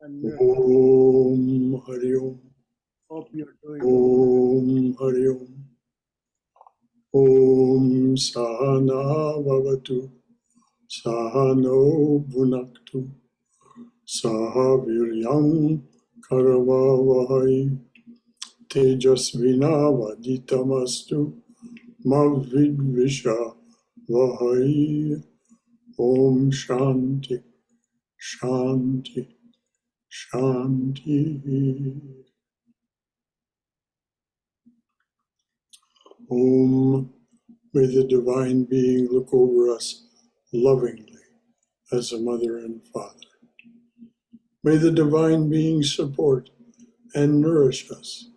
And Om Hari Om. hope you're doing Om Hari Om. Om Sahana Bhavatu. Sahano Bhunaktu. Saha Viryam Karavavahai. Tejasvina Vaditamastu. Mavidvisha Vahai. Om Shanti. Shanti. Shanti. Om, may the Divine Being look over us lovingly as a mother and father. May the Divine Being support and nourish us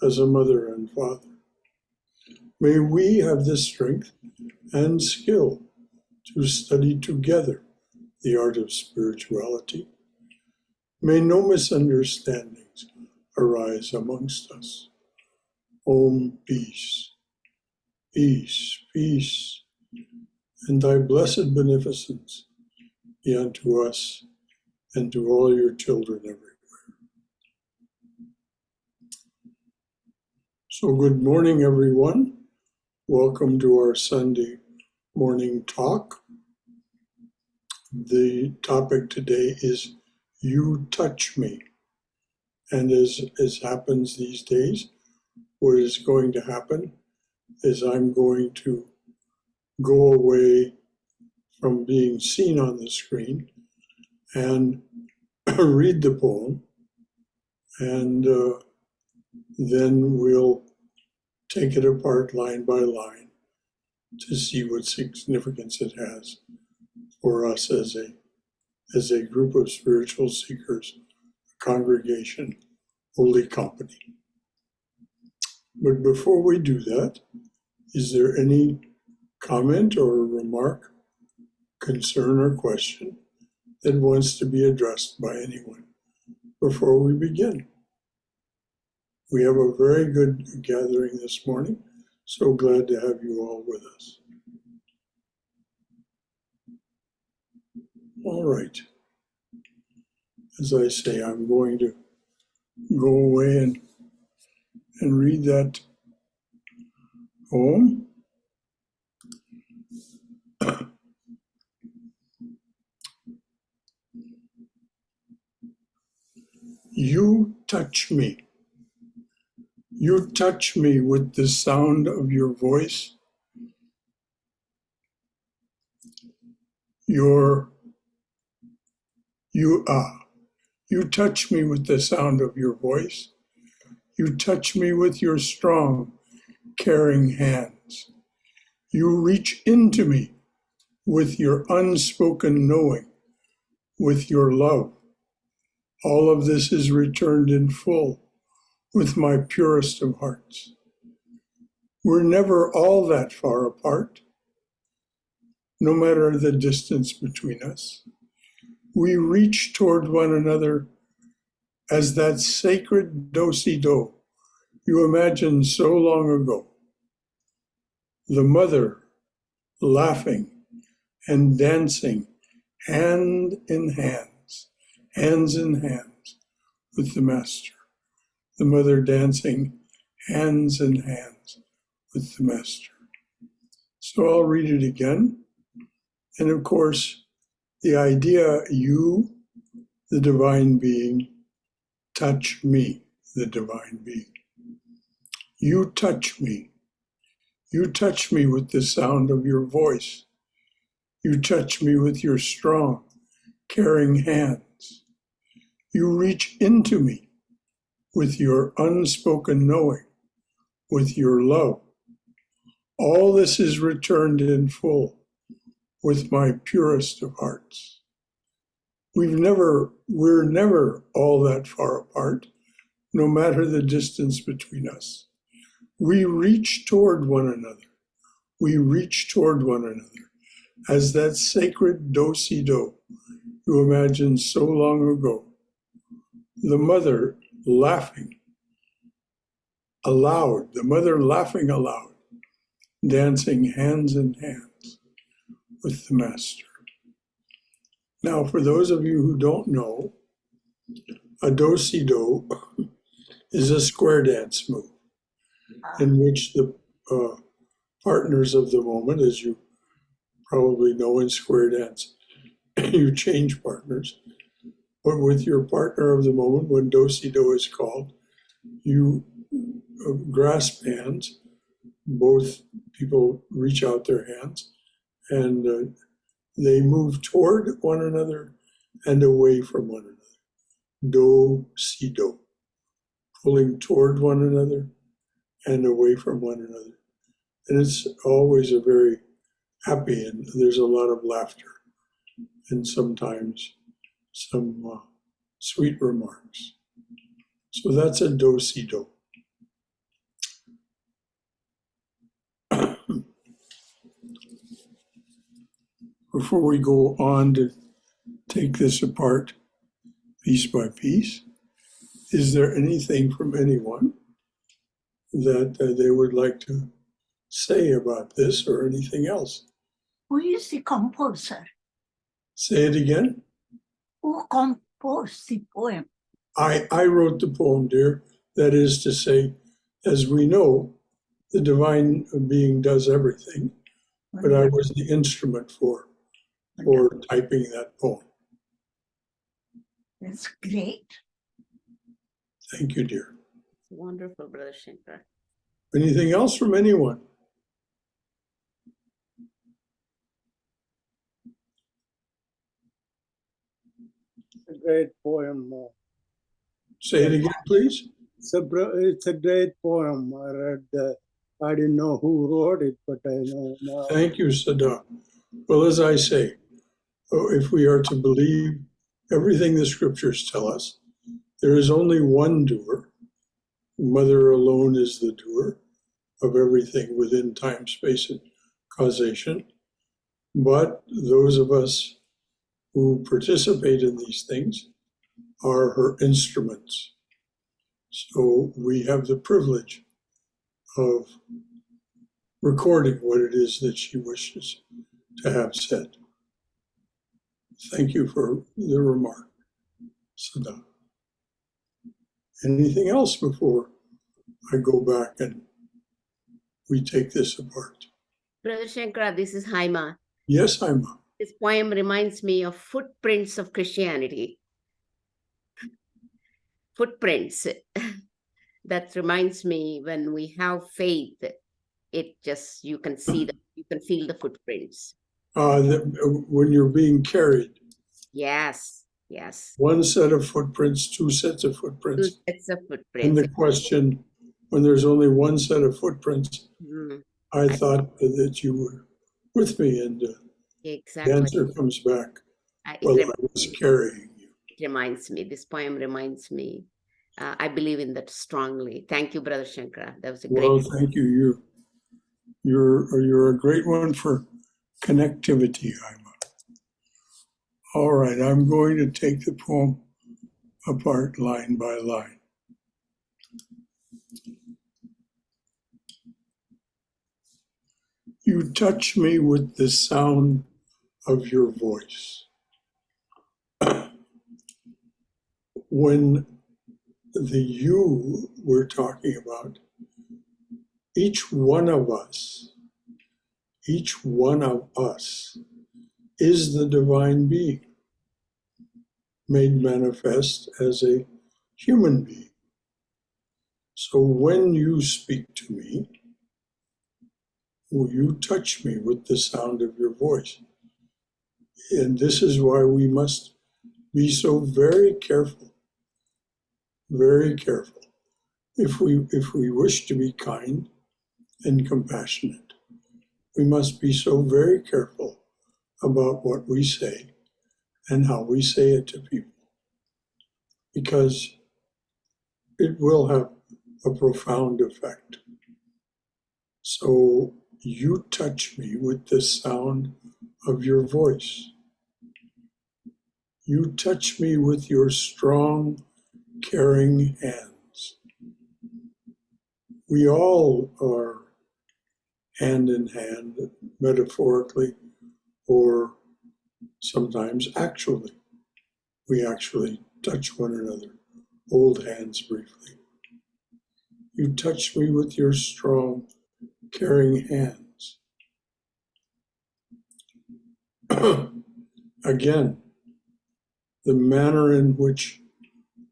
as a mother and father. May we have the strength and skill to study together the art of spirituality. May no misunderstandings arise amongst us. Om, peace, peace, peace, and thy blessed beneficence be unto us and to all your children everywhere. So good morning, everyone. Welcome to our Sunday morning talk. The topic today is You Touch Me. And as happens these days, what is going to happen is I'm going to go away from being seen on the screen and read the poem, and then we'll take it apart line by line to see what significance it has for us as a group of spiritual seekers, a congregation, holy company. But before we do that, is there any comment or remark, concern or question that wants to be addressed by anyone before we begin? We have a very good gathering this morning, so glad to have you all with us. All right. As I say, I'm going to go away and read that poem. You touch me. You touch me with the sound of your voice. You touch me with the sound of your voice. You touch me with your strong, caring hands. You reach into me with your unspoken knowing, with your love. All of this is returned in full with my purest of hearts. We're never all that far apart, no matter the distance between us. We reach toward one another as that sacred do-si-do you imagined so long ago. The mother laughing and dancing hand in hands with the master. The mother dancing hands in hands with the master. So I'll read it again. And of course, the idea, you, the divine being, touch me, the divine being. You touch me. You touch me with the sound of your voice. You touch me with your strong, caring hands. You reach into me with your unspoken knowing, with your love. All this is returned in full with my purest of hearts. We're never all that far apart, no matter the distance between us. We reach toward one another. We reach toward one another as that sacred do-si-do you imagined so long ago. The mother laughing aloud, dancing hands in hands with the master. Now, for those of you who don't know, A do-si-do is a square dance move in which the partners of the moment, as you probably know in square dance, you change partners. But with your partner of the moment, when do-si-do is called, you grasp hands. Both people reach out their hands and they move toward one another and away from one another. Do-si-do, pulling toward one another and away from one another. And it's always a very happy, and there's a lot of laughter and sometimes some sweet remarks. So that's a do-si-do. Before we go on to take this apart piece by piece, is there anything from anyone that they would like to say about this or anything else? Who is the composer? Say it again. Who composed the poem? I wrote the poem, dear. That is to say, as we know, the divine being does everything, but I was the instrument for typing that poem. That's great. Thank you, dear. Wonderful, Brother Shankara. Anything else from anyone? A great poem. Say it again, please. It's a great poem. I read. I didn't know who wrote it, but I know now. Thank you, Sada. Well, as I say, if we are to believe everything the scriptures tell us, there is only one doer. Mother alone is the doer of everything within time, space, and causation. But those of us who participate in these things are her instruments. So we have the privilege of recording what it is that she wishes to have said. Thank you for the remark, Sada. Anything else before I go back and we take this apart? Brother Shankara, this is Haima. Yes, Haima. This poem reminds me of footprints of Christianity. Footprints. That reminds me when we have faith, it just, you can see them, you can feel the footprints. When you're being carried. Yes, yes. One set of footprints, two sets of footprints. Two sets of footprints. And the question, when there's only one set of footprints, I thought that you were with me, and exactly. the answer comes back, well, I was carrying you. It reminds me, this poem reminds me. I believe in that strongly. Thank you, Brother Shankara. That was a great. Well, thank you. You're a great one for connectivity, Haima. All right, I'm going to take the poem apart line by line. You touch me with the sound of your voice. When the you we're talking about, each one of us is the divine being made manifest as a human being. So when you speak to me, will you touch me with the sound of your voice? And this is why we must be so very careful, very careful. If we wish to be kind and compassionate, we must be so very careful about what we say and how we say it to people, because it will have a profound effect. So you touch me with the sound of your voice. You touch me with your strong, caring hands. We all are hand in hand, metaphorically, or sometimes actually. We actually touch one another, hold hands briefly. You touch me with your strong, caring hands. Again, the manner in which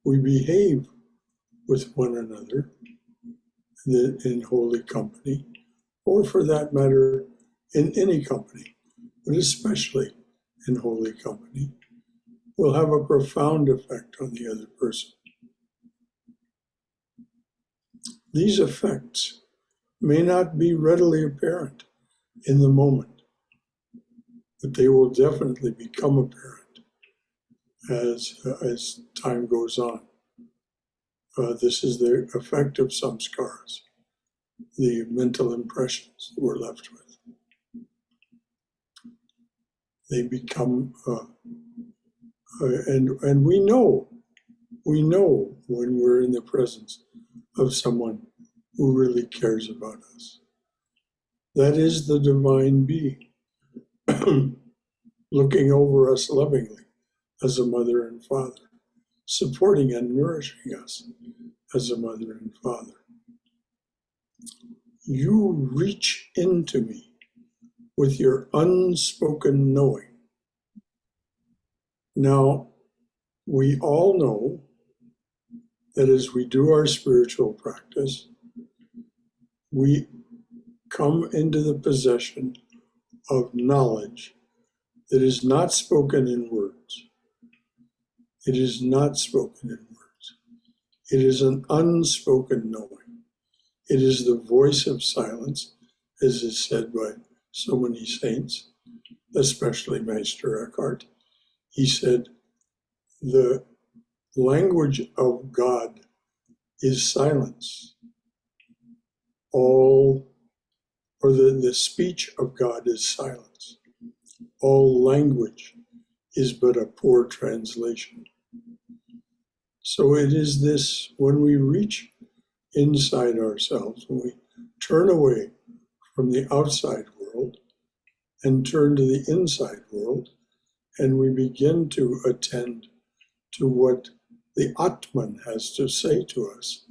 we behave with one another in holy company, or for that matter, in any company, but especially in holy company, will have a profound effect on the other person. These effects may not be readily apparent in the moment, but they will definitely become apparent as time goes on. This is the effect of samskaras, the mental impressions that we're left with. They become, and we know when we're in the presence of someone who really cares about us. That is the divine being looking over us lovingly as a mother and father, supporting and nourishing us as a mother and father. You reach into me with your unspoken knowing. Now, we all know that as we do our spiritual practice, we come into the possession of knowledge that is not spoken in words. It is not spoken in words. It is an unspoken knowing. It is the voice of silence, as is said by so many saints, especially Meister Eckhart. He said, the language of God is silence. The speech of God is silence. All language is but a poor translation. So it is this, when we reach inside ourselves, when we turn away from the outside world and turn to the inside world, and we begin to attend to what the Atman has to say to us.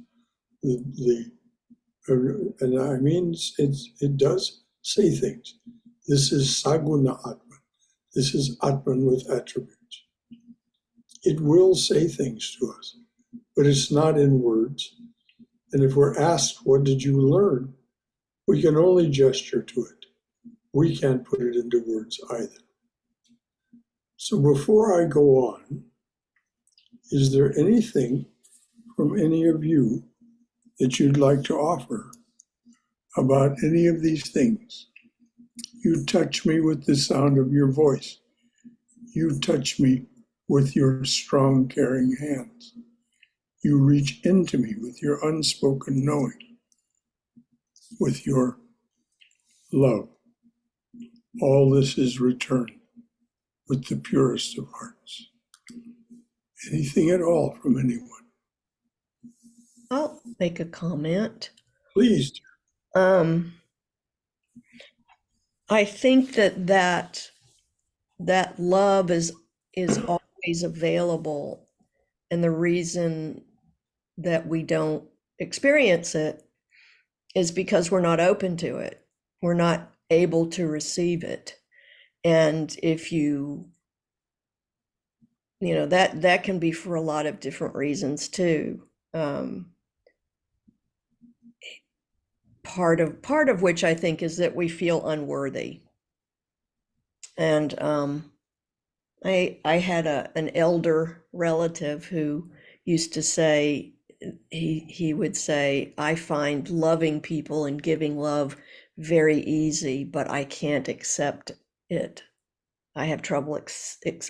And I mean, it does say things. This is Saguna Atman. This is Atman with attributes. It will say things to us, but it's not in words. And if we're asked, what did you learn? We can only gesture to it. We can't put it into words either. So before I go on, is there anything from any of you that you'd like to offer about any of these things? You touch me with the sound of your voice. You touch me with your strong, caring hands. You reach into me with your unspoken knowing, with your love. All this is returned with the purest of hearts. Anything at all from anyone? I'll make a comment. Please. I think that love is always available, and the reason that we don't experience it is because we're not open to it. We're not able to receive it. And if that can be for a lot of different reasons too. Part of which I think is that we feel unworthy. And I had an elder relative who used to say, he would say, I find loving people and giving love very easy, but I can't accept it. I have trouble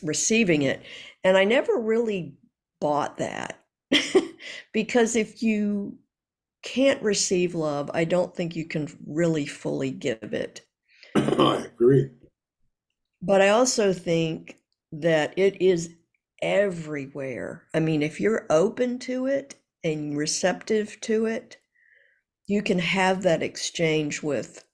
receiving it. And I never really bought that because if you can't receive love, I don't think you can really fully give it. I agree. But I also think that it is everywhere. I mean, if you're open to it and receptive to it, you can have that exchange with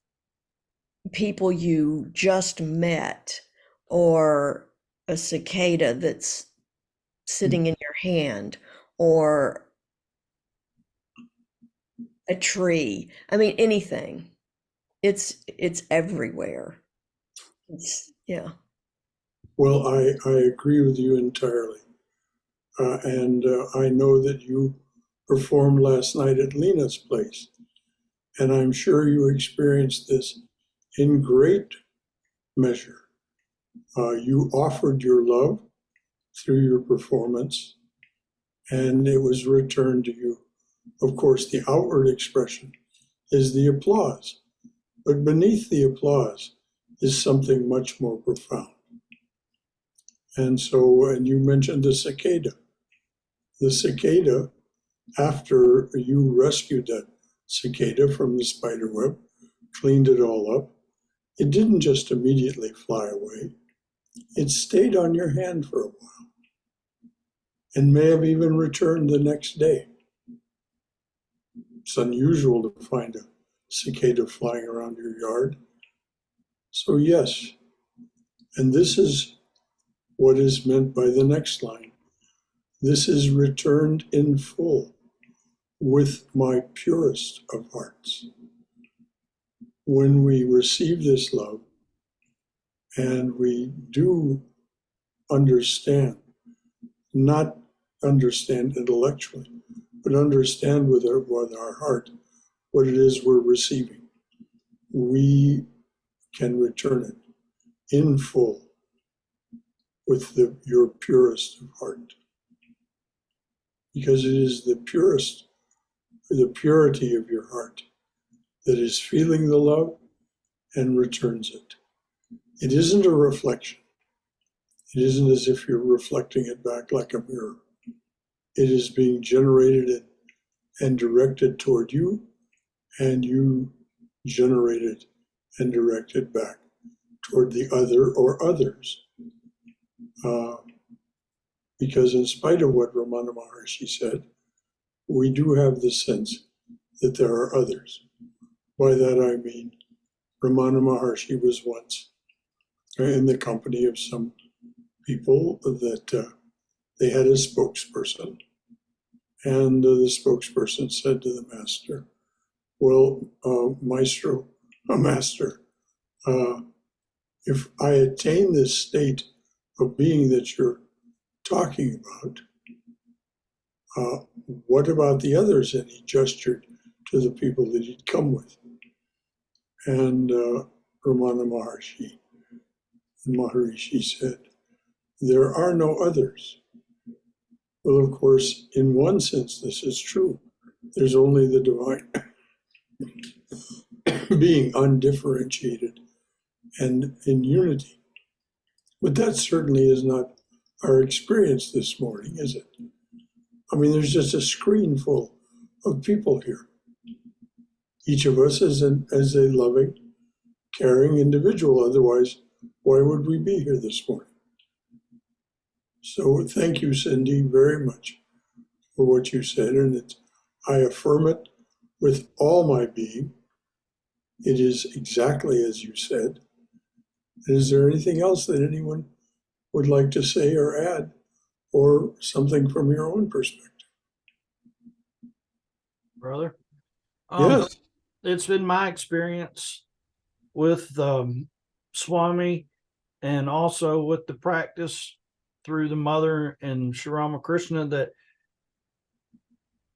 people you just met, or a cicada that's sitting in your hand, or a tree. I mean, anything. It's everywhere. Yeah. Well, I agree with you entirely. And I know that you performed last night at Lena's place. And I'm sure you experienced this in great measure. You offered your love through your performance, and it was returned to you. Of course, the outward expression is the applause, but beneath the applause is something much more profound. And so, and you mentioned the cicada. The cicada, after you rescued that cicada from the spider web, cleaned it all up, it didn't just immediately fly away. It stayed on your hand for a while and may have even returned the next day. It's unusual to find a cicada flying around your yard. So, yes, and this is what is meant by the next line. This is returned in full with my purest of hearts. When we receive this love and we do understand, not understand intellectually, but understand with our heart what it is we're receiving, we can return it in full with your purest of heart. Because it is the purest, the purity of your heart that is feeling the love and returns it. It isn't a reflection. It isn't as if you're reflecting it back like a mirror. It is being generated and directed toward you, and you generate it and direct it back toward the other or others. Because in spite of what Ramana Maharshi said, we do have the sense that there are others. By that I mean, Ramana Maharshi was once in the company of some people that they had a spokesperson. And the spokesperson said to the master, well, master, if I attain this state of being that you're talking about, what about the others? And he gestured to the people that he'd come with. And Ramana Maharishi said, there are no others. Well, of course, in one sense, this is true. There's only the divine being undifferentiated and in unity. But that certainly is not our experience this morning, is it? I mean, there's just a screen full of people here. Each of us is a loving, caring individual. Otherwise, why would we be here this morning? So thank you, Cindy, very much for what you said. And I affirm it with all my being. It is exactly as you said. Is there anything else that anyone would like to say or add, or something from your own perspective? Brother? Yes. It's been my experience with Swami and also with the practice through the mother and Sri Ramakrishna that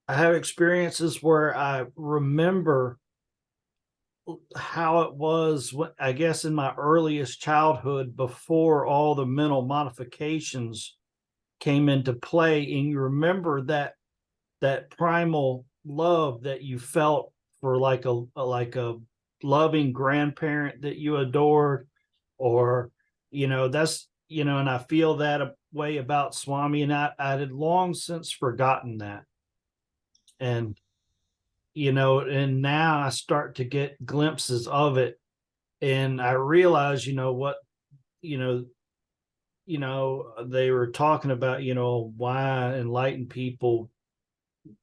I have experiences where I remember how it was, I guess, in my earliest childhood before all the mental modifications came into play. And you remember that primal love that you felt for like a loving grandparent that you adored, or, that's, and I feel that way about Swami, and I had long since forgotten that. And, and now I start to get glimpses of it, and I realize, what, they were talking about, why enlightened people,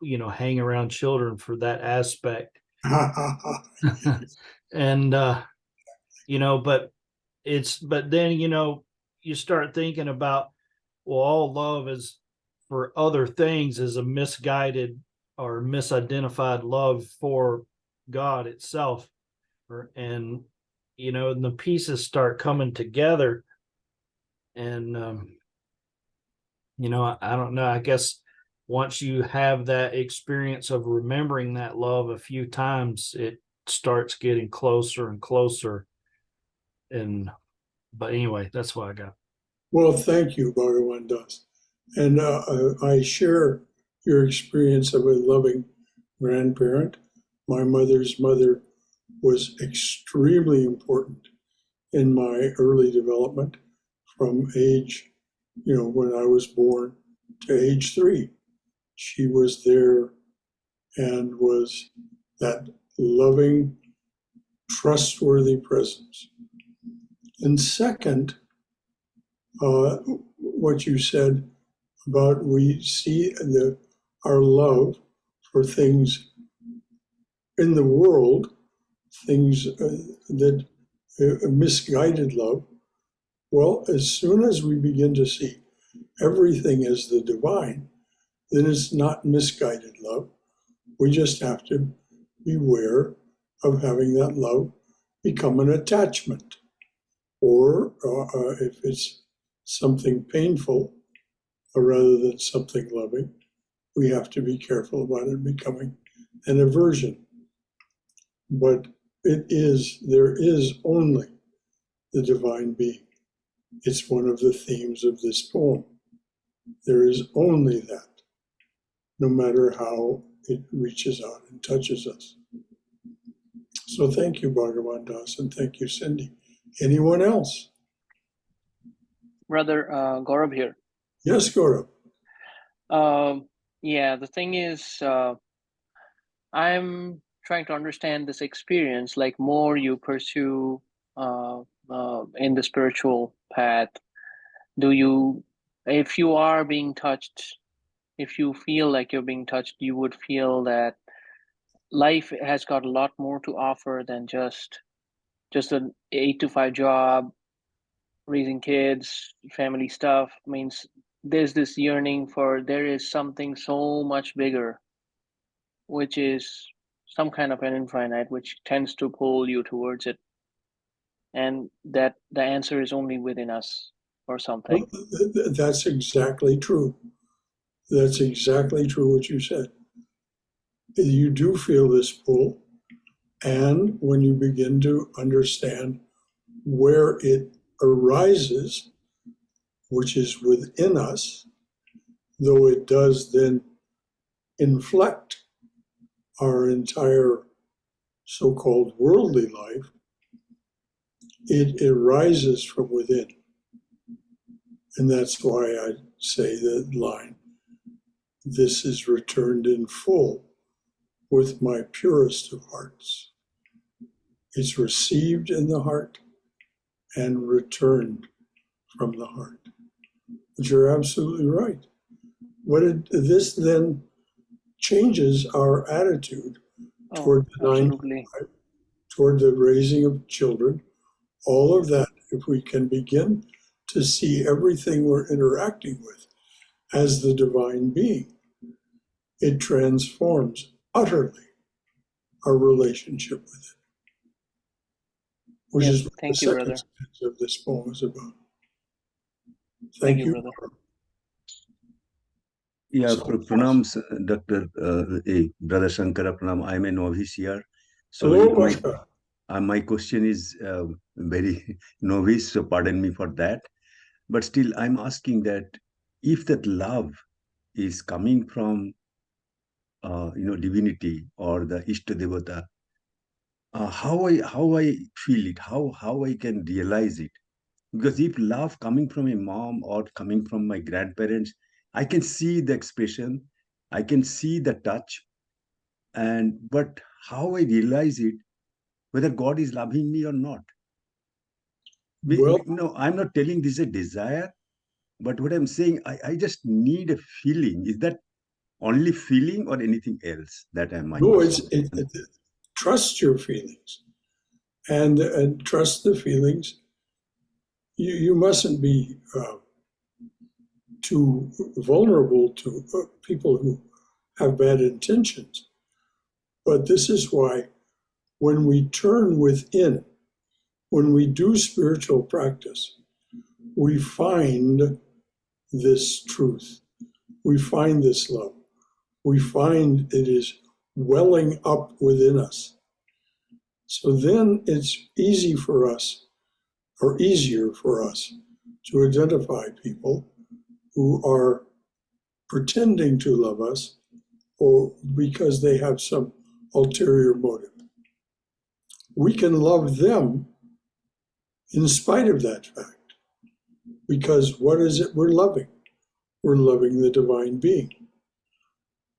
hang around children for that aspect. And, but then, you start thinking about, well, all love is for other things is a misguided or misidentified love for God itself. And the pieces start coming together. And, I don't know. I guess once you have that experience of remembering that love a few times, it starts getting closer and closer. But anyway, that's what I got. Well, thank you, Bhagavan Das. And I share your experience of a loving grandparent. My mother's mother was extremely important in my early development from age, when I was born to age 3. She was there and was that loving, trustworthy presence. And second, what you said about we see our love for things in the world, things that misguided love. Well, as soon as we begin to see everything as the divine, then it's not misguided love. We just have to beware of having that love become an attachment. Or if it's something painful rather than something loving, we have to be careful about it becoming an aversion. But there is only the divine being. It's one of the themes of this poem. There is only that, no matter how it reaches out and touches us. So thank you, Bhagavan Das, and thank you, Cindy. Anyone else? Brother Gaurav here. Yes, Gaurav. Yeah, the thing is, I'm trying to understand this experience. Like, more you pursue in the spiritual path, if you are being touched, if you feel like you're being touched, you would feel that life has got a lot more to offer than just an 8 to 5 job, raising kids, family stuff. Means there's this yearning for there is something so much bigger, which is some kind of an infinite, which tends to pull you towards it, and that the answer is only within us or something. That's exactly true. That's exactly true what you said. You do feel this pull, and when you begin to understand where it arises, which is within us, though it does then inflect our entire so-called worldly life, it arises from within. And that's why I say that line, this is returned in full with my purest of hearts. It's received in the heart and returned from the heart. But you're absolutely right. This then changes our attitude toward the 9 to 5, toward the raising of children, all of that. If we can begin to see everything we're interacting with as the divine being, it transforms utterly our relationship with it, which is what the second stanza of this poem is about. Thank you, brother. Yeah, pranams, Dr. Brother Shankara, pranam. I'm a novice here. So my question is very novice, so pardon me for that. But still, I'm asking that if that love is coming from, divinity or the Ishta Devata, how I feel it, how I can realize it. Because if love coming from a mom or coming from my grandparents, I can see the expression, I can see the touch, but how I realize it, whether God is loving me or not. Well, I'm not telling this is a desire, but what I'm saying, I just need a feeling. Is that only feeling or anything else that I might? No, trust your feelings and trust the feelings. You mustn't be too vulnerable to people who have bad intentions. But this is why when we turn within, when we do spiritual practice, we find this truth. We find this love. We find it is welling up within us. So then it's easy for us, or easier for us, to identify people who are pretending to love us or because they have some ulterior motive. We can love them in spite of that fact, because what is it we're loving? We're loving the divine being.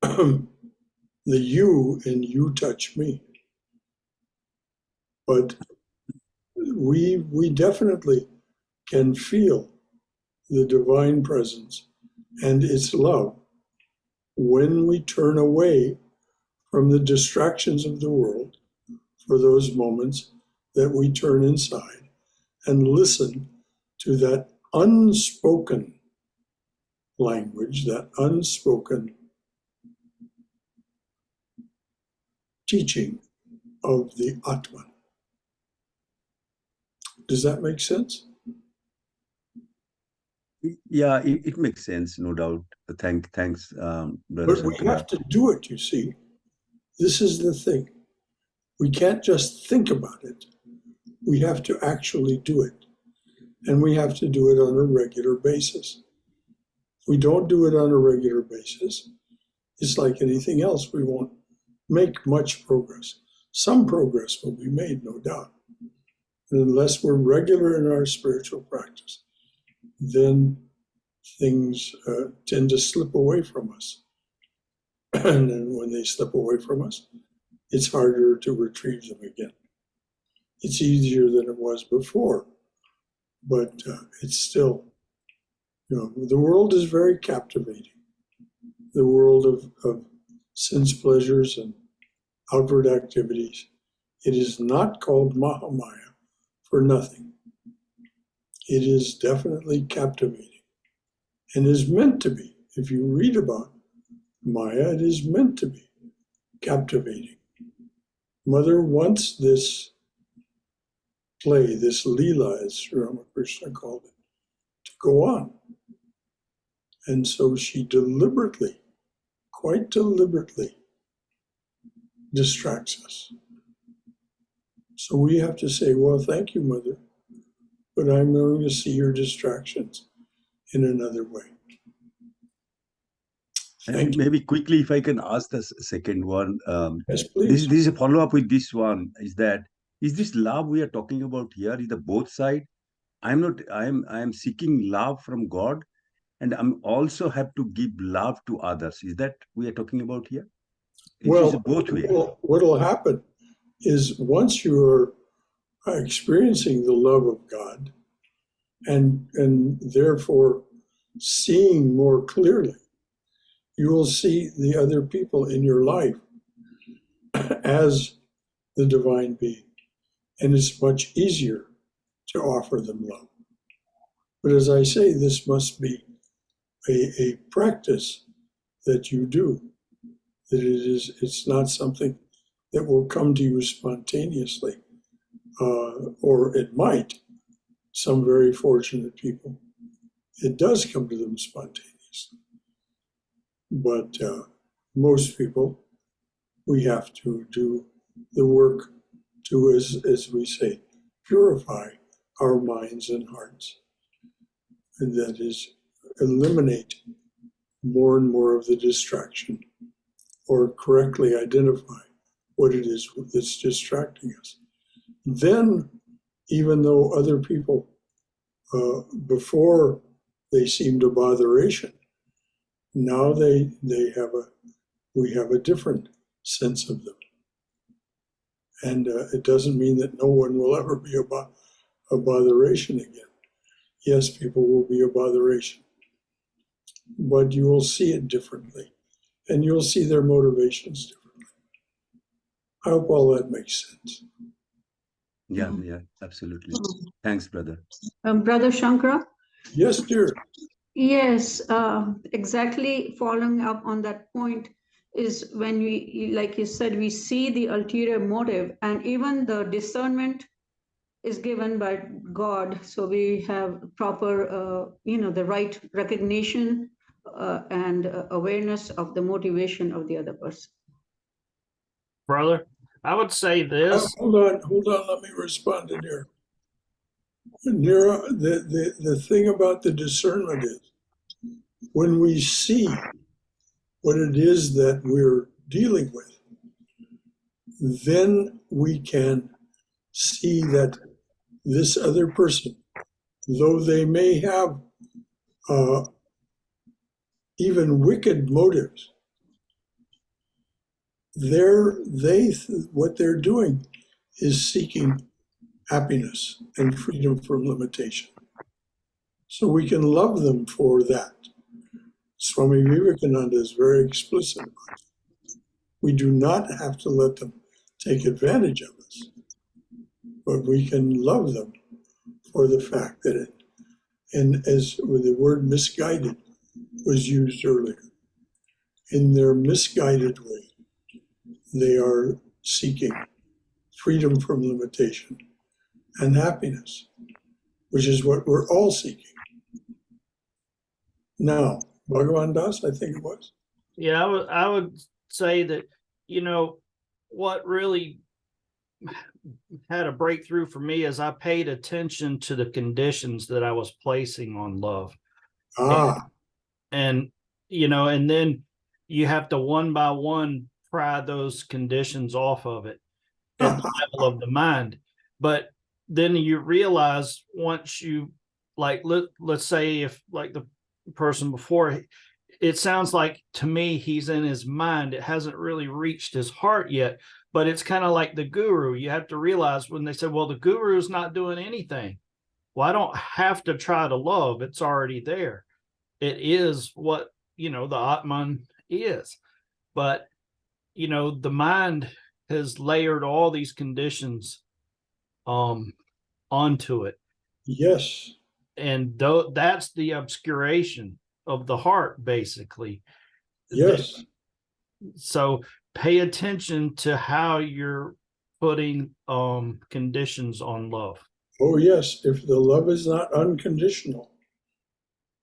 The you in you touch me. But we definitely can feel the divine presence and its love when we turn away from the distractions of the world for those moments that we turn inside and listen to that unspoken language, that unspoken teaching of the Atman. Does that make sense? Yeah, it makes sense, no doubt. Thanks, Brother But we Shankara. have to do it, you see. This is the thing. We can't just think about it. We have to actually do it. And we have to do it on a regular basis. If we don't do it on a regular basis, it's like anything else. We won't make much progress. Some progress will be made, no doubt. And unless we're regular in our spiritual practice, then things tend to slip away from us. And then when they slip away from us, it's harder to retrieve them again. It's easier than it was before, but it's still, the world is very captivating. The world of sense pleasures and outward activities. It is not called Mahamaya for nothing. It is definitely captivating and is meant to be. If you read about Maya, it is meant to be captivating. Mother wants this play, this Leela, as Sri Ramakrishna called it, to go on. And so she deliberately, quite deliberately, distracts us. So we have to say, well, thank you, Mother, but I'm going to see your distractions in another way. And maybe quickly, if I can ask the second one, Yes, please. this is a follow-up with this one, is this love we are talking about here, is the both side? I am seeking love from God, and I'm also have to give love to others. Is that we are talking about here? It's both ways. What will happen is once you're experiencing the love of God and therefore seeing more clearly, you will see the other people in your life as the divine being. And it's much easier to offer them love. But as I say, this must be a practice that you do. That it's not something that will come to you spontaneously, or it might. Some very fortunate people, it does come to them spontaneously. But most people, we have to do the work to, as we say, purify our minds and hearts. And that is, eliminate more and more of the distraction, or correctly identify what it is that's distracting us. Then, even though other people, before they seemed a botheration, now we have a different sense of them. And it doesn't mean that no one will ever be a botheration again. Yes, people will be a botheration, but you will see it differently, and you'll see their motivations differently. I hope all that makes sense. Yeah, absolutely. Thanks, brother. Brother Shankara? Yes, dear. Yes, exactly. Following up on that point is when we, like you said, we see the ulterior motive, and even the discernment is given by God. So we have proper, the right recognition and awareness of the motivation of the other person. Brother, I would say this. Hold on, let me respond to Nira. Nira, the thing about the discernment is when we see what it is that we're dealing with, then we can see that this other person, though they may have even wicked motives, what they're doing is seeking happiness and freedom from limitation. So we can love them for that. Swami Vivekananda is very explicit about it. We do not have to let them take advantage of us, but we can love them for the fact that it, and as with the word misguided was used earlier, in their misguided way, they are seeking freedom from limitation and happiness, which is what we're all seeking. Now, Bhagavan Das, I think it was. Yeah, I would say that, what really had a breakthrough for me is I paid attention to the conditions that I was placing on love. And and then you have to one by one pry those conditions off of it at the level of the mind. But then you realize once you, like, let's say if, like the person before, it sounds like to me he's in his mind. It hasn't really reached his heart yet. But it's kind of like the guru. You have to realize when they say, well, the guru is not doing anything. Well, I don't have to try to love. It's already there. It is what, the Atman is. But, the mind has layered all these conditions onto it. Yes. And that's the obscuration of the heart, basically. Yes. So pay attention to how you're putting conditions on love. Oh, yes. If the love is not unconditional,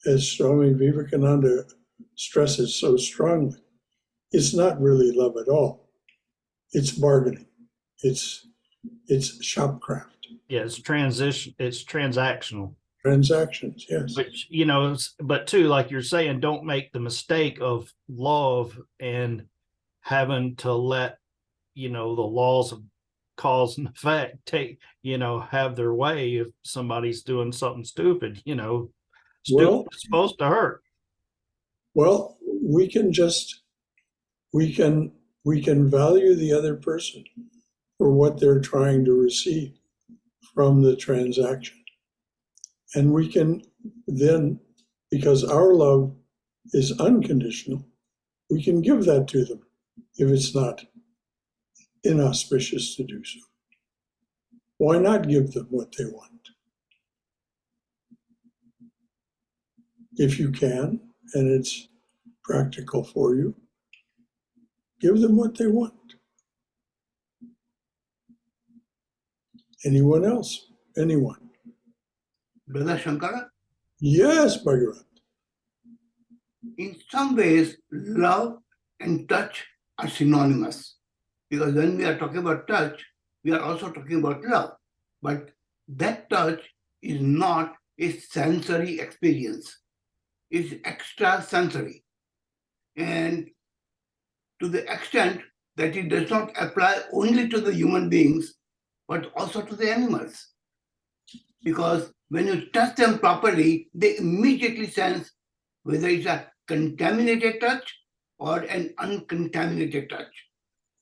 as Swami Vivekananda stresses so strongly, it's not really love at all. It's bargaining. It's shopcraft. Yeah, it's transactional. Transactions, yes. Which, but too, like you're saying, don't make the mistake of love and having to let, the laws of cause and effect have their way if somebody's doing something stupid, stupid is supposed to hurt. Well, we can value the other person for what they're trying to receive from the transaction. And we can then, because our love is unconditional, we can give that to them if it's not inauspicious to do so. Why not give them what they want? If you can, and it's practical for you, give them what they want. Anyone else? Anyone? Brother Shankara? Yes, Bhagavan. In some ways, love and touch are synonymous. Because when we are talking about touch, we are also talking about love. But that touch is not a sensory experience. It's extrasensory. And to the extent that it does not apply only to the human beings, but also to the animals. Because when you touch them properly, they immediately sense whether it's a contaminated touch or an uncontaminated touch,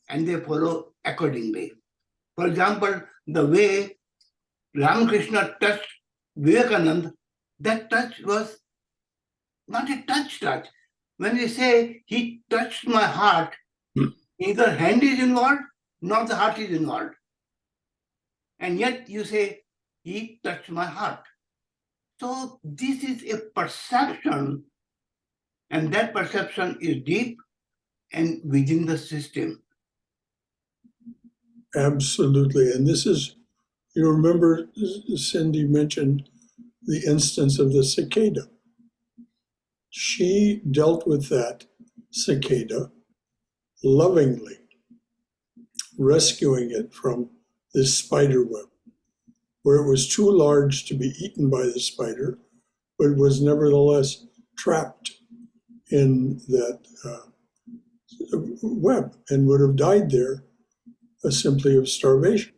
and they follow accordingly. For example, the way Ramakrishna touched Vivekananda, that touch was not a touch. When we say he touched my heart, neither hand is involved, nor the heart is involved. And yet you say, he touched my heart. So this is a perception, and that perception is deep and within the system. Absolutely. And this is, you remember Cindy mentioned the instance of the cicada. She dealt with that cicada lovingly, rescuing it from this spider web, where it was too large to be eaten by the spider, but was nevertheless trapped in that web and would have died there simply of starvation.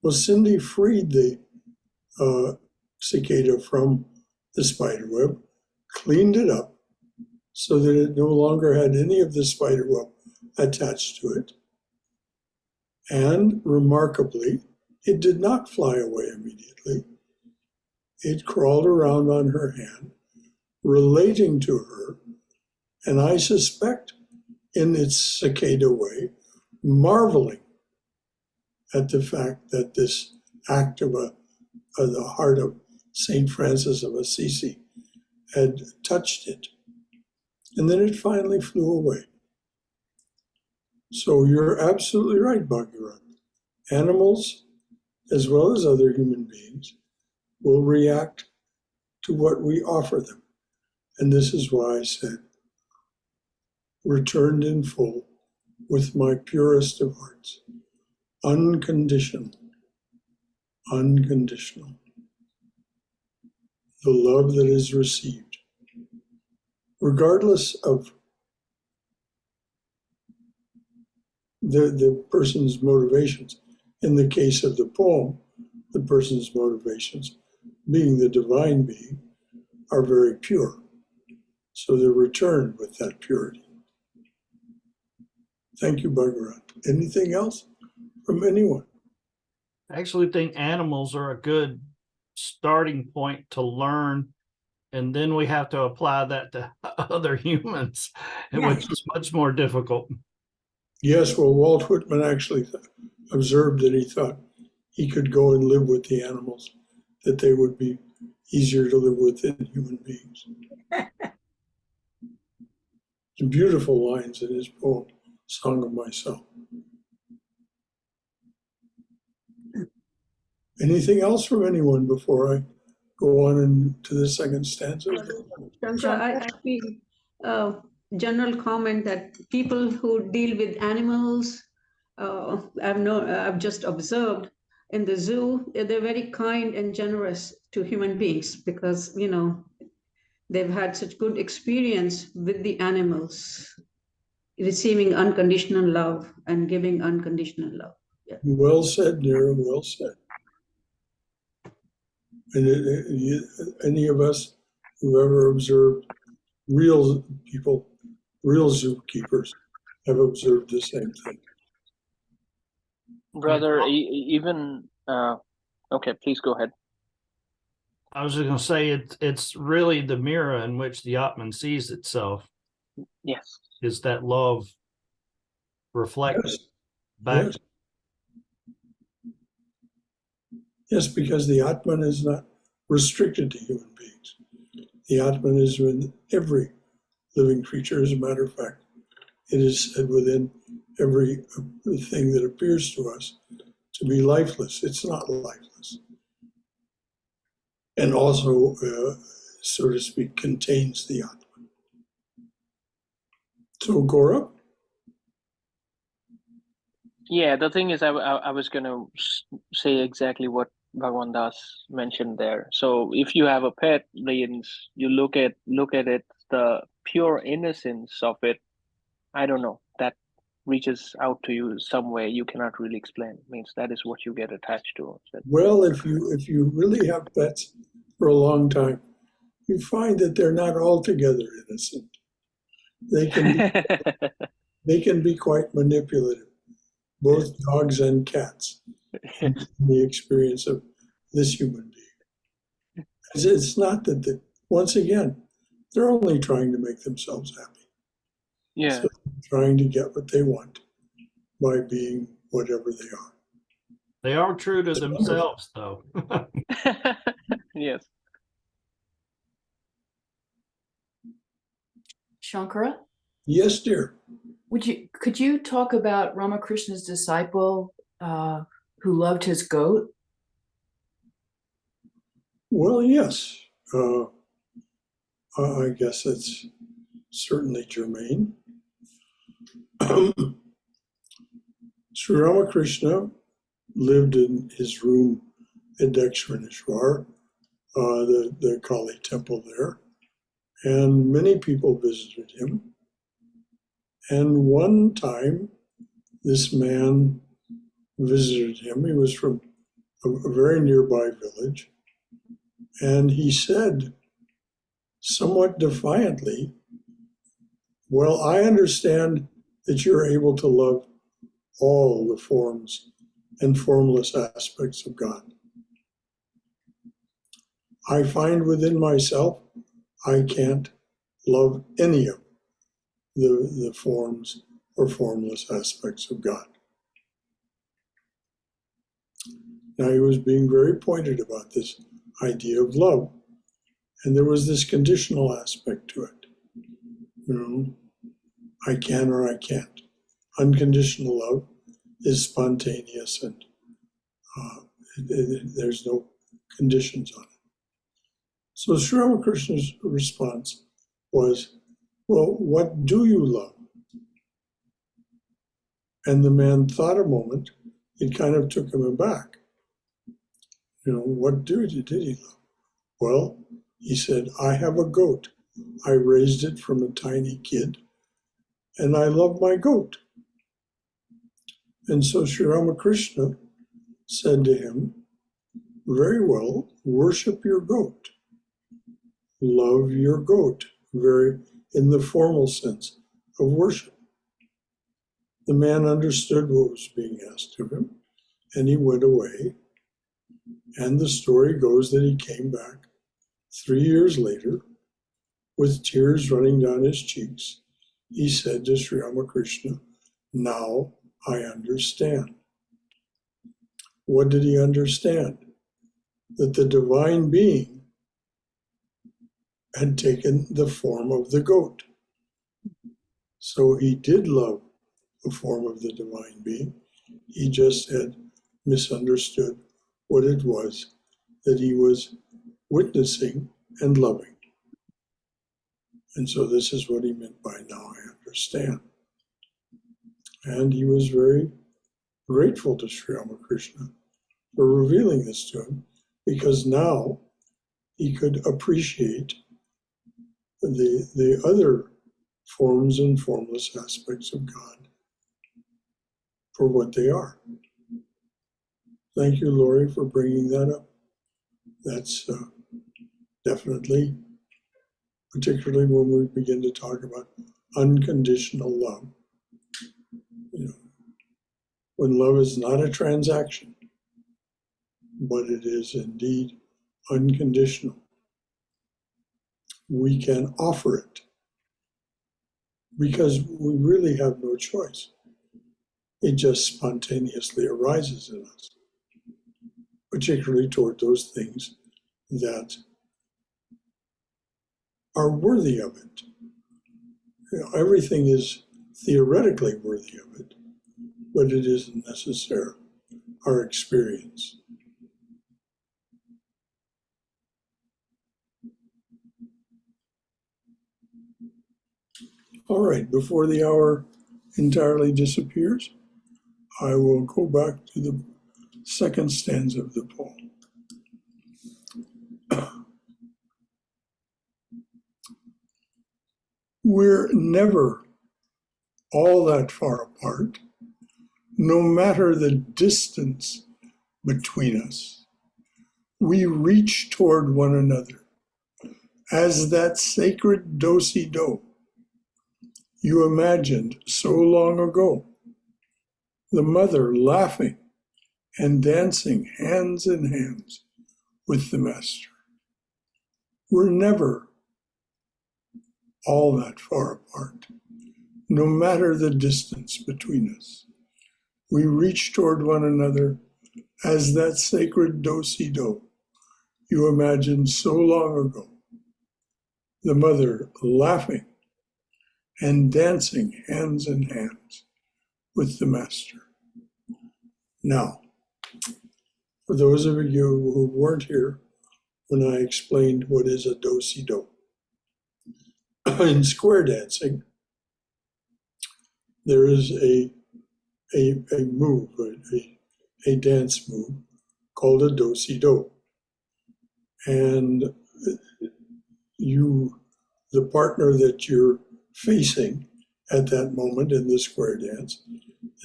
Well, Cindy freed the cicada from the spider web, cleaned it up so that it no longer had any of the spider web attached to it. And remarkably, it did not fly away immediately. It crawled around on her hand, relating to her, and I suspect in its cicada way, marveling at the fact that this act of the heart of St. Francis of Assisi had touched it. And then it finally flew away. So you're absolutely right, Bhagirath. Animals, as well as other human beings, will react to what we offer them. And this is why I said, returned in full with my purest of hearts, unconditional, unconditional. The love that is received, regardless of the person's motivations. In the case of the poem, the person's motivations, being the divine being, are very pure. So they're returned with that purity. Thank you, Bhagirath. Anything else from anyone? I actually think animals are a good starting point to learn, and then we have to apply that to other humans, which is much more difficult. Yes, well, Walt Whitman actually observed that he thought he could go and live with the animals, that they would be easier to live with than human beings. Some beautiful lines in his poem, Song of Myself. Anything else from anyone before I go on to the second stanza? Shankara, I feel general comment that people who deal with animals, I've just observed in the zoo, they're very kind and generous to human beings because, you know, they've had such good experience with the animals, receiving unconditional love and giving unconditional love. Yeah. Well said, Nira, well said. And any of us who've ever observed real people, real zookeepers, have observed the same thing. Brother, even okay, please go ahead. I was just going to say it's really the mirror in which the Atman sees itself. Yes. Is that love reflected back? Yes. Yes, because the Atman is not restricted to human beings. The Atman is in every living creature. As a matter of fact, it is said within every thing that appears to us to be lifeless. It's not lifeless. And also, so to speak, contains the Atman. So, Gaurav? Yeah, the thing is, I was going to say exactly what Bhagwan Das mentioned there. So if you have a pet, means you look at it, the pure innocence of it, I don't know, that reaches out to you some way you cannot really explain. Means that is what you get attached to. Well, if you really have pets for a long time, you find that they're not altogether innocent. They can be quite manipulative, both dogs and cats, in the experience of this human being. It's not that once again, they're only trying to make themselves happy. Yeah. So trying to get what they want by being whatever they are. They are true to themselves, though. Yes. Shankara, Yes, dear. could you talk about Ramakrishna's disciple who loved his goat? Well, yes. I guess it's certainly germane. Sri Ramakrishna lived in his room at Dakshineshwar, the Kali temple there, and many people visited him. And one time, this man visited him. He was from a very nearby village, and he said, somewhat defiantly, well, I understand that you're able to love all the forms and formless aspects of God. I find within myself, I can't love any of the forms or formless aspects of God. Now, he was being very pointed about this idea of love, and there was this conditional aspect to it. You know, I can or I can't. Unconditional love is spontaneous and there's no conditions on it. So Sri Ramakrishna's response was, well, what do you love? And the man thought a moment. It kind of took him aback. You know, what did he love? Well, he said, I have a goat. I raised it from a tiny kid, and I love my goat. And so Sri Ramakrishna said to him, very well, worship your goat. Love your goat, very in the formal sense of worship. The man understood what was being asked of him, and he went away. And the story goes that he came back 3 years later with tears running down his cheeks. He said to Sri Ramakrishna, now I understand. What did he understand? That the divine being had taken the form of the goat. So he did love the form of the divine being. He just had misunderstood what it was that he was witnessing and loving. And so this is what he meant by now I understand. And he was very grateful to Sri Ramakrishna for revealing this to him, because now he could appreciate the other forms and formless aspects of God for what they are. Thank you, Laurie, for bringing that up. That's definitely, particularly when we begin to talk about unconditional love. You know, when love is not a transaction, but it is indeed unconditional. We can offer it because we really have no choice. It just spontaneously arises in us, particularly toward those things that are worthy of it. You know, everything is theoretically worthy of it, but it isn't necessarily our experience. All right, before the hour entirely disappears, I will go back to the second stanza of the poem. We're never all that far apart, no matter the distance between us. We reach toward one another as that sacred do-si-do you imagined so long ago. The mother laughing and dancing hands in hands with the master. We're never all that far apart, no matter the distance between us. We reach toward one another as that sacred do-si-do you imagined so long ago. The mother laughing and dancing hands in hands with the master. Now, for those of you who weren't here when I explained what is a do-si-do, in square dancing, there is a move, a dance move called a do-si-do. And you, the partner that you're facing at that moment in the square dance,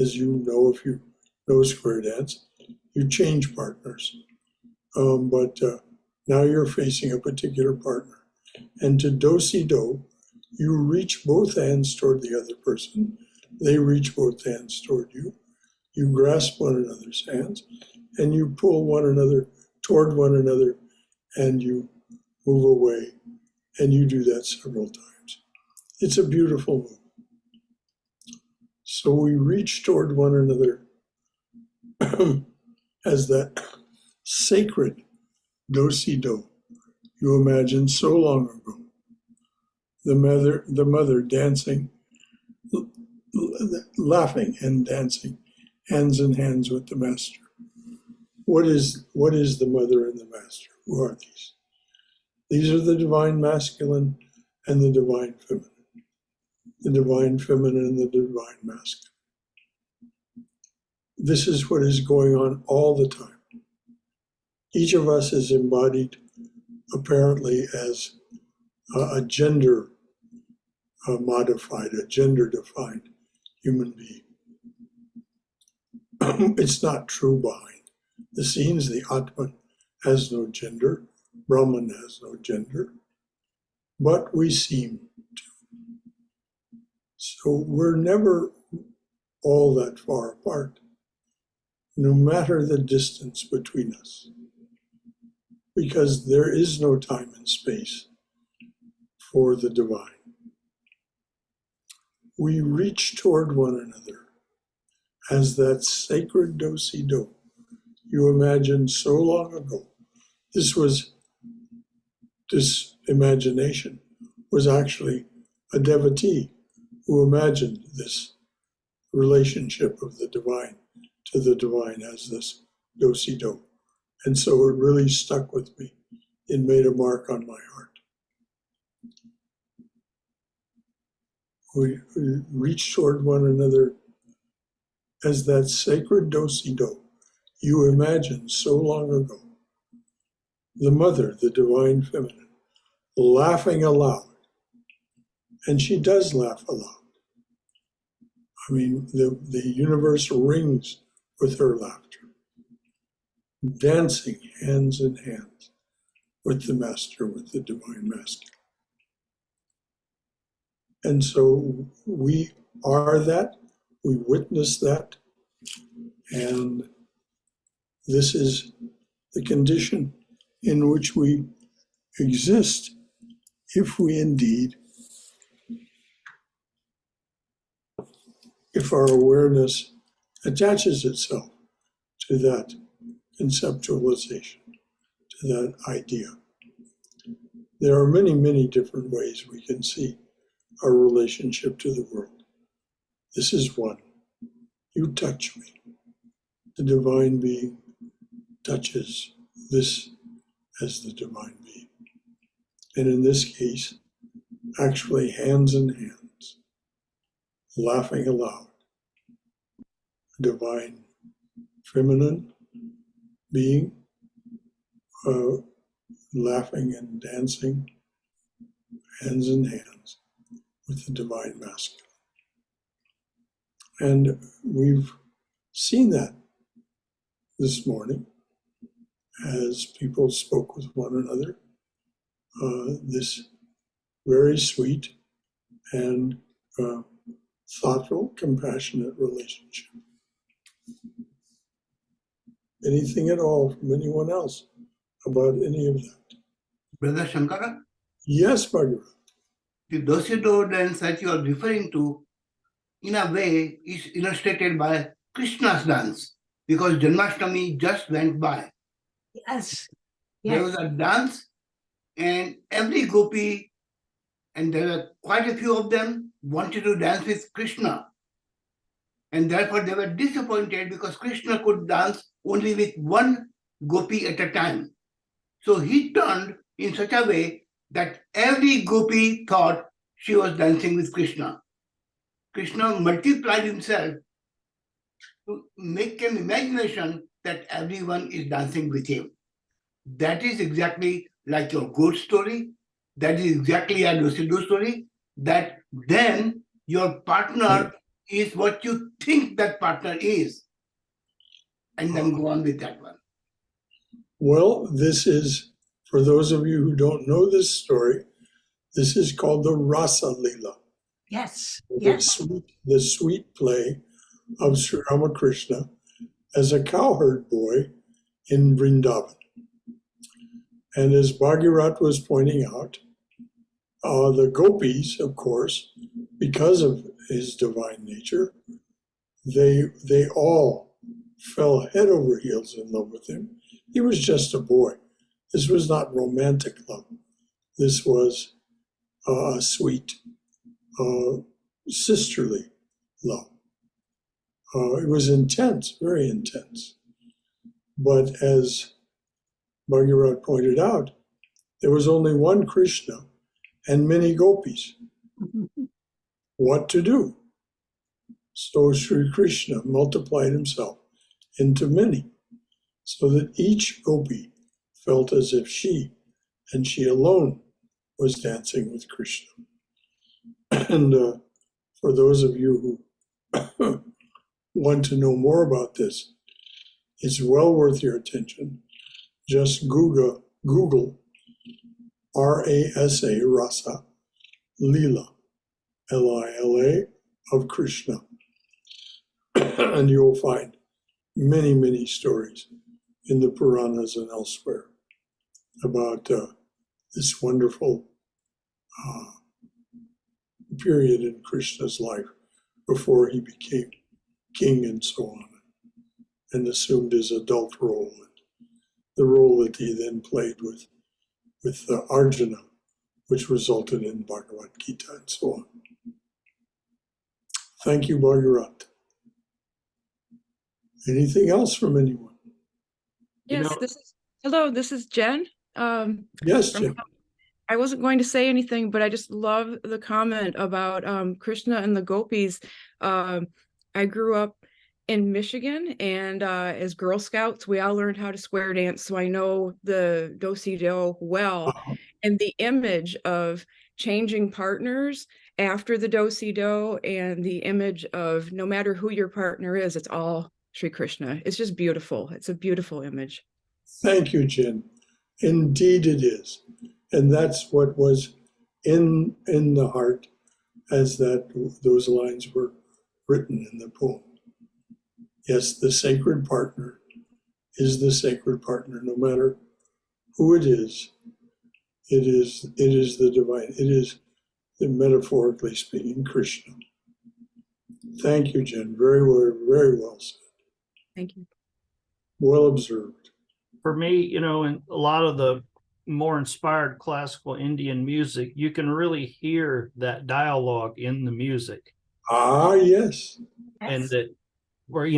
as you know, if you know square dance, you change partners. But now you're facing a particular partner. And to do-si-do, you reach both hands toward the other person. They reach both hands toward you. You grasp one another's hands, and you pull one another toward one another, and you move away. And you do that several times. It's a beautiful move. So we reach toward one another as that sacred do-si-do you imagined so long ago. The mother dancing, laughing and dancing, hands in hands with the master. What is the mother and the master? Who are these? These are the divine masculine and the divine feminine. The divine feminine and the divine masculine. This is what is going on all the time. Each of us is embodied apparently as a gender modified, a gender defined human being. It's not true behind the scenes. The Atman has no gender, Brahman has no gender, but we seem to. So we're never all that far apart, no matter the distance between us, because there is no time and space for the divine. We reach toward one another as that sacred do-si-do you imagined so long ago. This imagination was actually a devotee who imagined this relationship of the divine to the divine as this do-si-do. And so it really stuck with me. It made a mark on my heart. We reach toward one another as that sacred do-si-do you imagined so long ago. The mother, the divine feminine, laughing aloud. And she does laugh aloud. I mean, the universe rings with her laughter. Dancing hands in hands with the master, with the divine masculine. And so we are that, we witness that, and this is the condition in which we exist if we indeed, if our awareness attaches itself to that conceptualization, to that idea. There are many, many different ways we can see our relationship to the world. This is one. You touch me. The divine being touches this as the divine being. And in this case, actually hands in hands, laughing aloud. Divine feminine being, laughing and dancing, hands in hands with the divine masculine. And we've seen that this morning as people spoke with one another, this very sweet and thoughtful, compassionate relationship. Anything at all from anyone else about any of that? Brother Shankara, Yes, Bhagavan. the do-si-do dance that you are referring to, in a way, is illustrated by Krishna's dance, because Janmashtami just went by. Yes. There Yes. was a dance, and every gopi, and there were quite a few of them, wanted to dance with Krishna. And therefore they were disappointed because Krishna could dance only with one gopi at a time. So he turned in such a way that every gopi thought she was dancing with Krishna. Krishna multiplied himself to make an imagination that everyone is dancing with him. That is exactly like your goat story. That is exactly a Lucido story. That then your partner is what you think that partner is. And then go on with that one. Well, this is, for those of you who don't know this story, this is called the Rasa Leela, Yes. the sweet play of Sri Ramakrishna as a cowherd boy in Vrindavan. And as Bhagirath was pointing out, the gopis, of course, because of his divine nature, they all fell head over heels in love with him. He was just a boy. This was not romantic love. This was a sweet, sisterly love. It was intense, very intense. But as Bhagirath pointed out, there was only one Krishna and many gopis. What to do? So Sri Krishna multiplied himself into many, so that each gopi felt as if she, and she alone, was dancing with Krishna. And for those of you who want to know more about this, it's well worth your attention. Just Google Rasa, Rasa, Leela, Lila of Krishna. And you'll find many, many stories in the Puranas and elsewhere about this wonderful period in Krishna's life before he became king and so on, and assumed his adult role, and the role that he then played with Arjuna, which resulted in Bhagavad Gita and so on. Thank you, Bhagirath. Anything else from anyone? You Yes, know, hello, this is Jen. Yes, Jim. I wasn't going to say anything, but I just love the comment about Krishna and the gopis. I grew up in Michigan, and as Girl Scouts, we all learned how to square dance, so I know the do-si-do well. And the image of changing partners after the do-si-do, and the image of no matter who your partner is, it's all Sri Krishna. It's just beautiful. It's a beautiful image. Thank you, Jen. Indeed it is. And that's what was in the heart as those lines were written in the poem. Yes, the sacred partner is the sacred partner, no matter who it is. It is the divine. It is, metaphorically speaking, Krishna. Thank you, Jen. Very well said. Thank you. Well observed. for me, in a lot of the more inspired classical Indian music, you can really hear that dialogue in the music. Ah, yes. And that where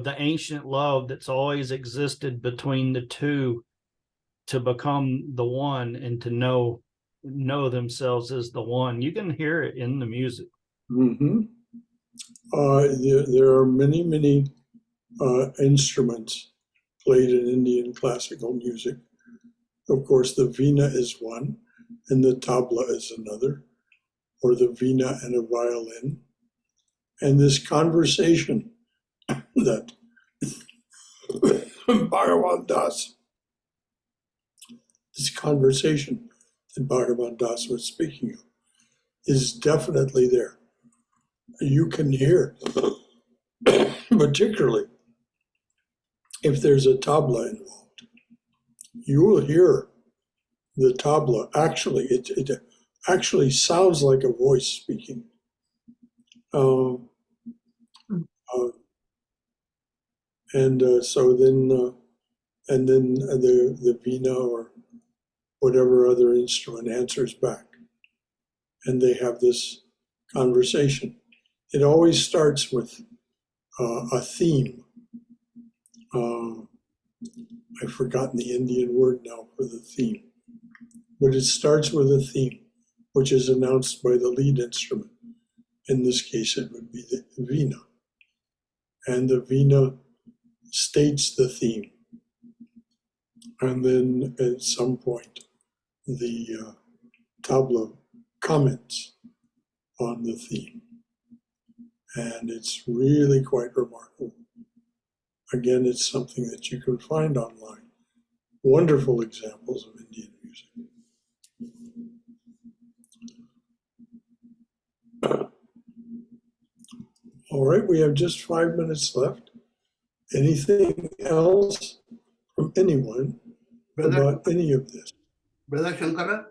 the ancient love that's always existed between the two to become the one and to know themselves as the one. You can hear it in the music. Mm-hmm. There are many instruments played in Indian classical music. Of course, the veena is one, and the tabla is another, or the veena and a violin. And this conversation that Bhagavan Das, was speaking of, is definitely there. You can hear, particularly if there's a tabla involved, you will hear the tabla. Actually, it actually sounds like a voice speaking. So then the veena or whatever other instrument answers back. and they have this conversation. It always starts with a theme. I've forgotten the Indian word now for the theme, but it starts with a theme, which is announced by the lead instrument. In this case, it would be the veena. And the veena states the theme. And then at some point, the tabla comments on the theme. And it's really quite remarkable. Again, it's something that you can find online. Wonderful examples of Indian music. All right, we have just 5 minutes left. Anything else from anyone about any of this? Brother Shankara?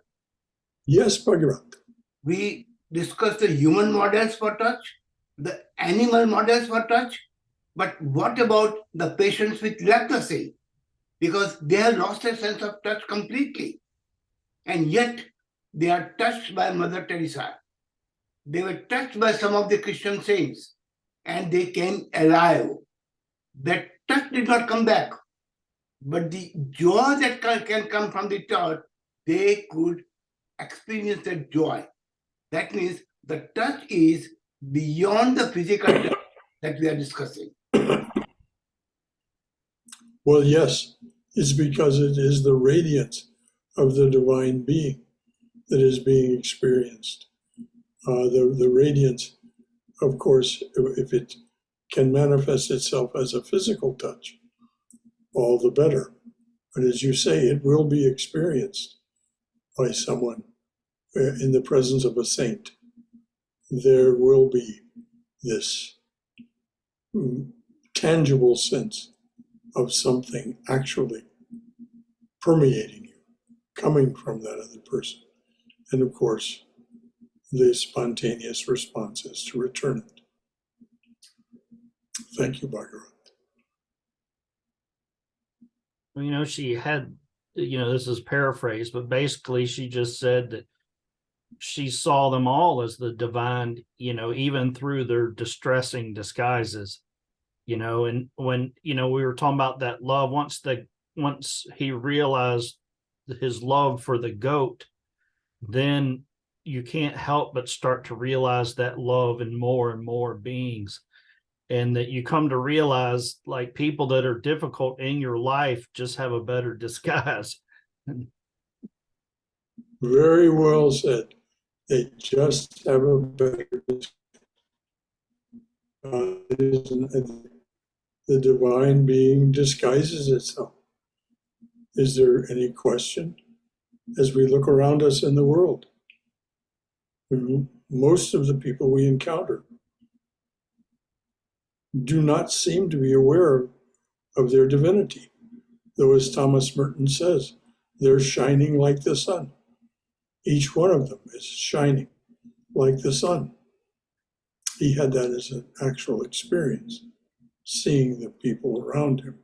Yes, Bhagirath. We discussed the human models for touch, the animal models for touch, but what about the patients with leprosy? Because they have lost their sense of touch completely. And yet, they are touched by Mother Teresa. They were touched by some of the Christian saints, and they came alive. That touch did not come back. But the joy that can come from the touch, they could experience that joy. That means the touch is beyond the physical touch that we are discussing. Well, yes, it's because it is the radiance of the divine being that is being experienced. The radiance, of course, if it can manifest itself as a physical touch, all the better. But as you say, it will be experienced by someone in the presence of a saint. There will be this tangible sense of something actually permeating you, coming from that other person. And of course, the spontaneous response is to return it. Thank you, Bhagirath. She had, this is paraphrased, but basically she just said that she saw them all as the divine, even through their distressing disguises, and when, we were talking about that love, once he realized his love for the goat, then you can't help but start to realize that love in more and more beings. And that you come to realize, like, people that are difficult in your life just have a better disguise. Very well said. They just have a better disguise. The divine being disguises itself. Is there any question as we look around us in the world? Most of the people we encounter do not seem to be aware of their divinity. Though, as Thomas Merton says, they're shining like the sun. Each one of them is shining like the sun. He had that as an actual experience, seeing the people around him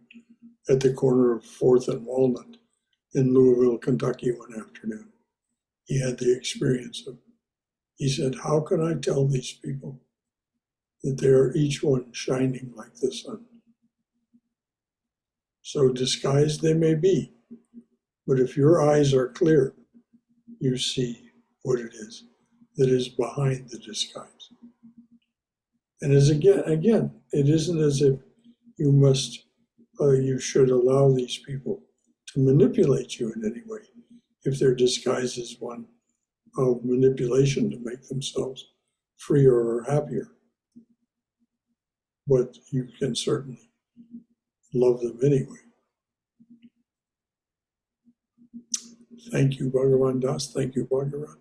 at the corner of 4th and Walnut in Louisville, Kentucky one afternoon. He had the experience of, he said, how can I tell these people that they are each one shining like the sun? So disguised they may be, but if your eyes are clear, you see what it is that is behind the disguise. And as again, it isn't as if you should allow these people to manipulate you in any way, if their disguise is one of manipulation to make themselves freer or happier. But you can certainly love them anyway. Thank you, Bhagavan Das. Thank you, Bhagirath.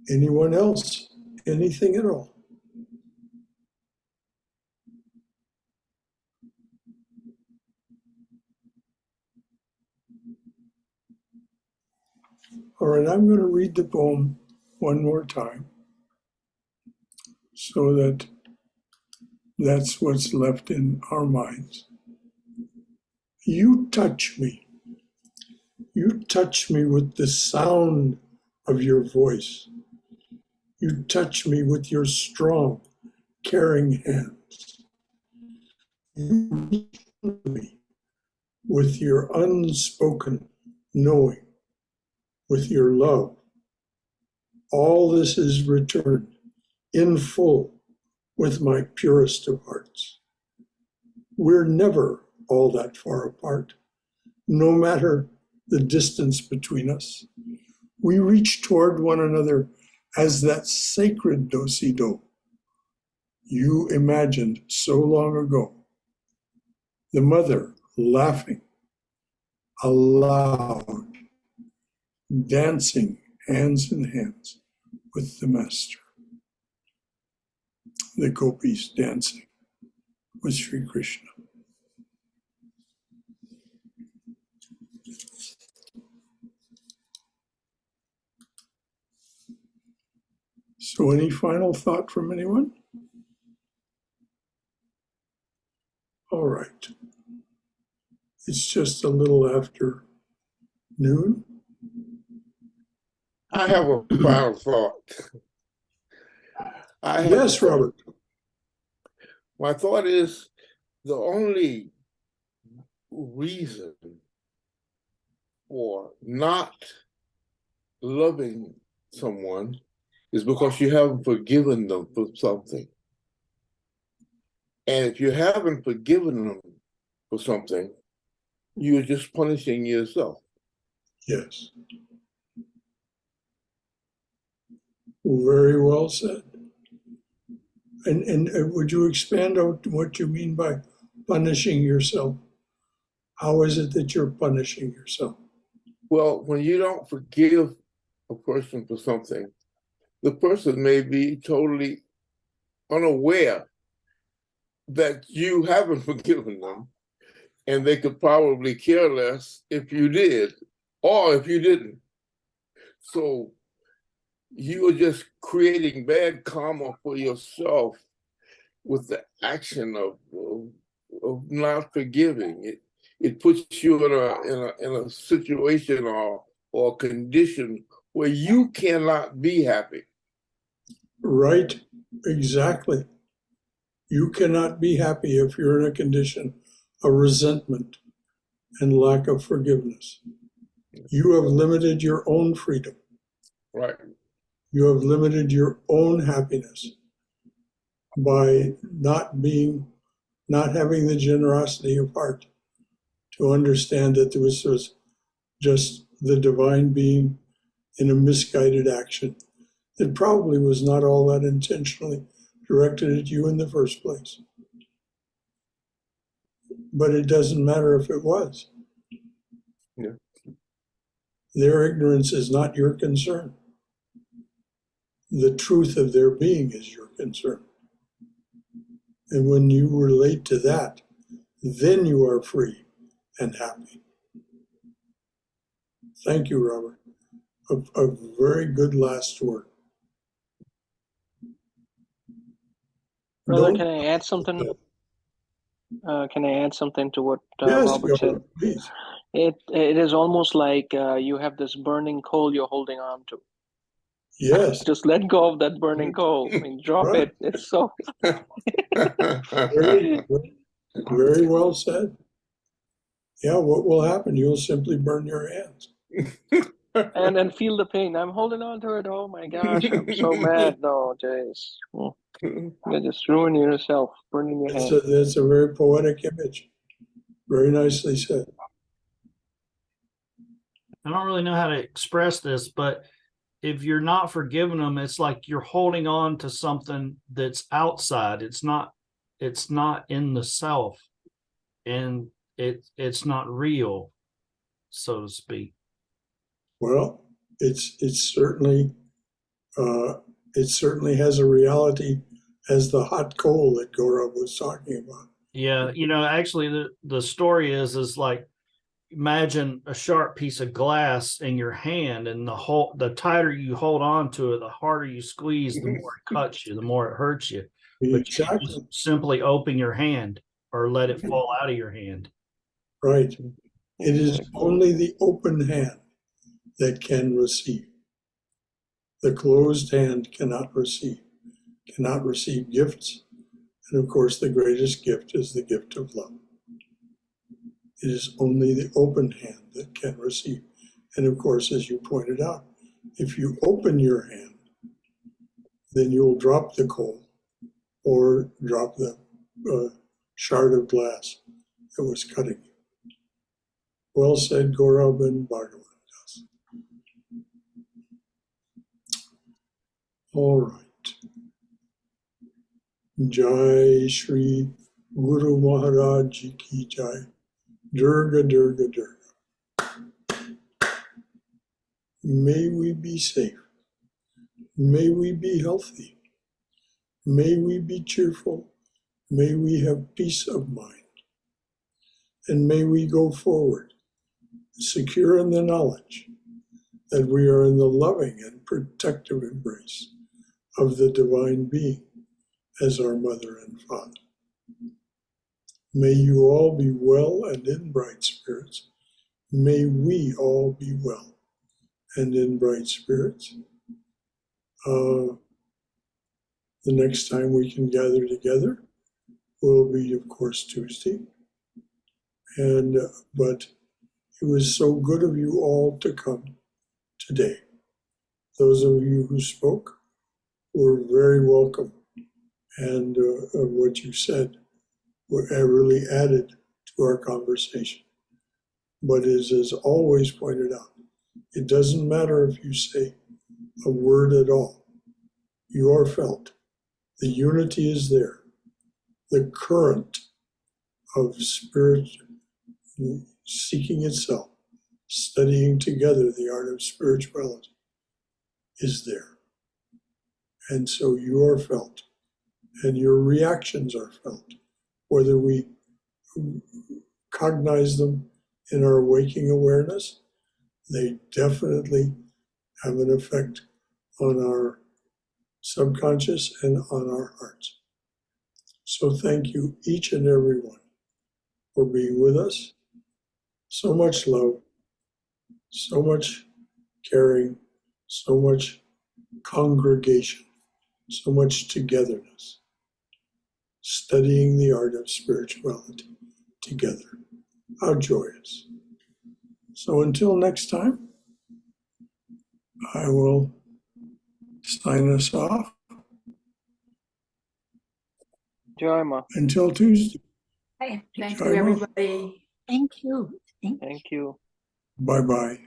Anyone else? Anything at all? All right, I'm going to read the poem one more time so that that's what's left in our minds. You touch me. You touch me with the sound of your voice. You touch me with your strong, caring hands. You reach me with your unspoken knowing, with your love. All this is returned in full with my purest of hearts. We're never all that far apart, no matter the distance between us. We reach toward one another as that sacred do-si-do you imagined so long ago. The mother laughing aloud, dancing hands in hands with the master. The gopis dancing with Sri Krishna. So any final thought from anyone? All right. It's just a little after noon. I have a final thought. Yes, Robert. My thought is the only reason for not loving someone is because you haven't forgiven them for something. And if you haven't forgiven them for something, you're just punishing yourself. Yes. Very well said. And would you expand on what you mean by punishing yourself? How is it that you're punishing yourself? Well, when you don't forgive a person for something, the person may be totally unaware that you haven't forgiven them, and they could probably care less if you did or if you didn't. So you are just creating bad karma for yourself with the action of not forgiving. It puts you in a situation or condition where you cannot be happy. Right, exactly. You cannot be happy if you're in a condition of resentment and lack of forgiveness. You have limited your own freedom. Right. You have limited your own happiness by not having the generosity of heart to understand that this was just the divine being in a misguided action that probably was not all that intentionally directed at you in the first place. But it doesn't matter if it was. Yeah. Their ignorance is not your concern. The truth of their being is your concern. And when you relate to that, then you are free and happy. Thank you, Robert. A very good last word. Brother, can I add something? Can I add something to what Yes, Robert said? please. It is almost like you have this burning coal you're holding on to. Yes. Just let go of that burning coal. I mean, drop Right. it. It's so. Very, very well said. Yeah, what will happen? You'll simply burn your hands. And then feel the pain. I'm holding on to it. Oh my gosh, I'm so mad. No, Jace. You're just ruining yourself, burning your hand. That's a very poetic image. Very nicely said. I don't really know how to express this, but if you're not forgiving them, it's like you're holding on to something that's outside. It's not in the self, and it's not real, so to speak. Well, it certainly has a reality as the hot coal that Gaurav was talking about. Yeah, actually the story is like, imagine a sharp piece of glass in your hand, and the tighter you hold on to it, the harder you squeeze, the more it cuts you, the more it hurts you. But you can just simply open your hand or let it fall out of your hand. Right. It is only the open hand that can receive. The closed hand cannot receive gifts. And of course, the greatest gift is the gift of love. It is only the open hand that can receive. And of course, as you pointed out, if you open your hand, then you'll drop the coal or drop the shard of glass that was cutting you. Well said, Gaurav and Bhagavan. All right. Jai Shri Guru Maharaj Ji Ki Jai. Durga, Durga, Durga. May we be safe. May we be healthy. May we be cheerful. May we have peace of mind. And may we go forward, secure in the knowledge that we are in the loving and protective embrace of the Divine Being as our mother and father. May you all be well and in bright spirits. May we all be well and in bright spirits. The next time we can gather together will be, of course, Tuesday. And but it was so good of you all to come today. Those of you who spoke were very welcome, and what you said really added to our conversation. But as always pointed out, it doesn't matter if you say a word at all. You are felt. The unity is there. The current of spirit seeking itself, studying together the art of spirituality is there. And so you are felt, and your reactions are felt, whether we cognize them in our waking awareness, they definitely have an effect on our subconscious and on our hearts. So thank you, each and every one, for being with us. So much love, so much caring, so much congregation, so much togetherness, studying the art of spirituality together. How joyous. So until next time, I will sign us off. Jai Ma. Until Tuesday. Thank Jai you, Ma. everybody. Thank you. Thank you. Bye-bye.